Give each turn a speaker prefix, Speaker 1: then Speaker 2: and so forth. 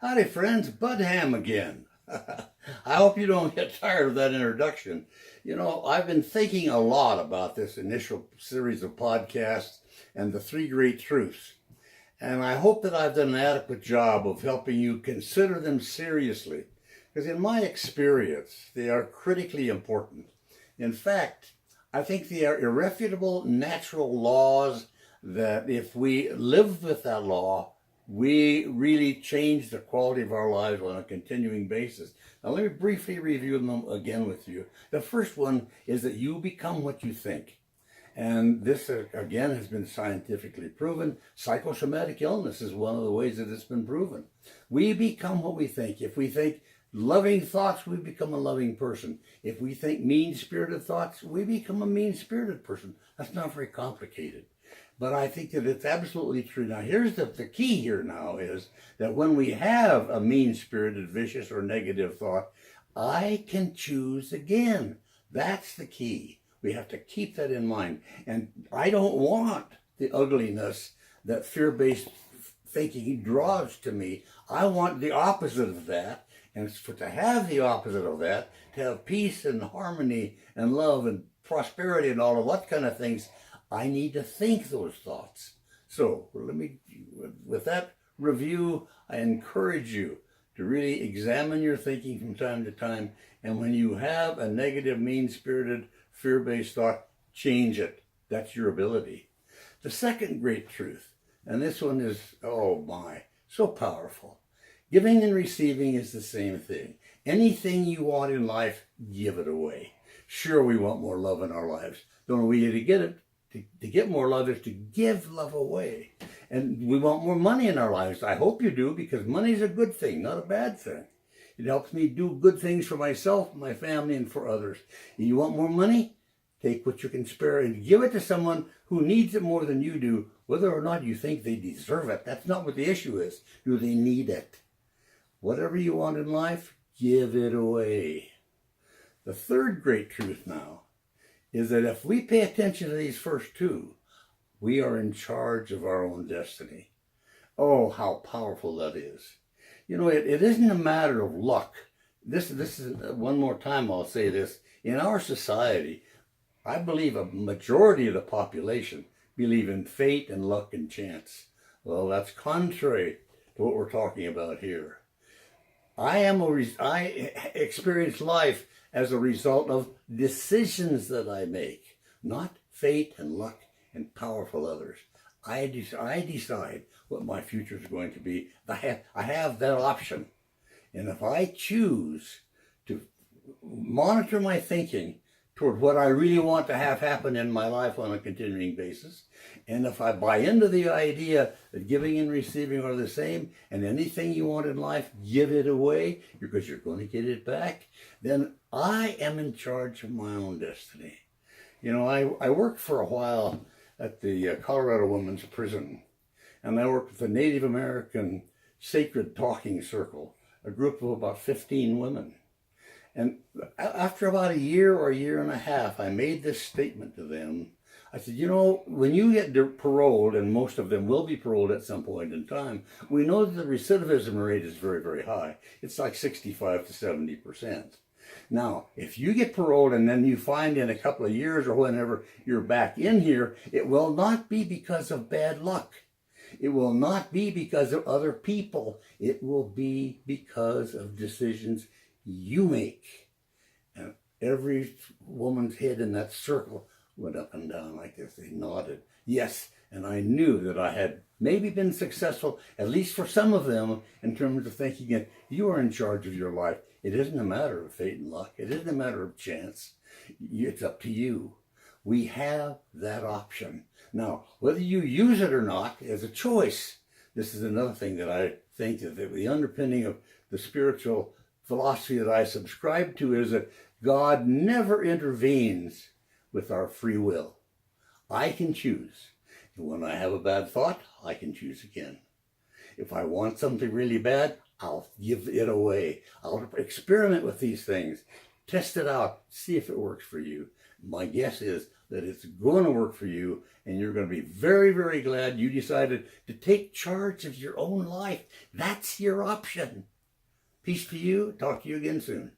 Speaker 1: Howdy, friends. Bud Ham again. I hope you don't get tired of that introduction. You know, I've been thinking a lot about this initial series of podcasts and the three great truths. And I hope that I've done an adequate job of helping you consider them seriously. Because in my experience, they are critically important. In fact, I think they are irrefutable natural laws that if we live with that law, we really change the quality of our lives on a continuing basis. Now, let me briefly review them again with you. The first one is that you become what you think. And this, again, has been scientifically proven. Psychosomatic illness is one of the ways that it's been proven. We become what we think. If we think loving thoughts, we become a loving person. If we think mean-spirited thoughts, we become a mean-spirited person. That's not very complicated. But I think that it's absolutely true. Now, here's the key here now is that when we have a mean-spirited, vicious, or negative thought, I can choose again. That's the key. We have to keep that in mind. And I don't want the ugliness that fear-based thinking draws to me. I want the opposite of that. And to have the opposite of that, to have peace and harmony and love and prosperity and all of that kind of things, I need to think those thoughts. So with that review, I encourage you to really examine your thinking from time to time. And when you have a negative, mean-spirited, fear-based thought, change it. That's your ability. The second great truth, and this one is, oh my, so powerful. Giving and receiving is the same thing. Anything you want in life, give it away. Sure, we want more love in our lives. The only way to get it, to get more love is to give love away. And we want more money in our lives. I hope you do, because money is a good thing, not a bad thing. It helps me do good things for myself, my family, and for others. You want more money? Take what you can spare and give it to someone who needs it more than you do, whether or not you think they deserve it. That's not what the issue is. Do they need it? Whatever you want in life, give it away. The third great truth now is that if we pay attention to these first two, we are in charge of our own destiny. Oh, how powerful that is. You know, it isn't a matter of luck. This is, one more time I'll say this. In our society, I believe a majority of the population believe in fate and luck and chance. Well, that's contrary to what we're talking about here. I experience life as a result of decisions that I make, not fate and luck and powerful others. I decide what my future is going to be. I have that option. And if I choose to monitor my thinking toward what I really want to have happen in my life on a continuing basis, and if I buy into the idea that giving and receiving are the same, and anything you want in life, give it away because you're going to get it back, then I am in charge of my own destiny. You know, I worked for a while at the Colorado Women's Prison, and I worked with the Native American Sacred Talking Circle, a group of about 15 women. And after about a year or a year and a half, I made this statement to them. I said, you know, when you get paroled, and most of them will be paroled at some point in time, we know that the recidivism rate is very, very high. It's like 65 to 70%. Now, if you get paroled and then you find in a couple of years or whenever you're back in here, it will not be because of bad luck. It will not be because of other people. It will be because of decisions you make. And every woman's head in that circle went up and down like this. They nodded. Yes, and I knew that I had maybe been successful, at least for some of them, in terms of thinking that you are in charge of your life. It isn't a matter of fate and luck. It isn't a matter of chance. It's up to you. We have that option. Now, whether you use it or not is a choice. This is another thing that I think that the underpinning of the spiritual philosophy that I subscribe to is that God never intervenes with our free will. I can choose. And when I have a bad thought, I can choose again. If I want something really bad, I'll give it away. I'll experiment with these things, test it out, see if it works for you. My guess is that it's going to work for you, and you're going to be very, very glad you decided to take charge of your own life. That's your option. Peace to you. Talk to you again soon.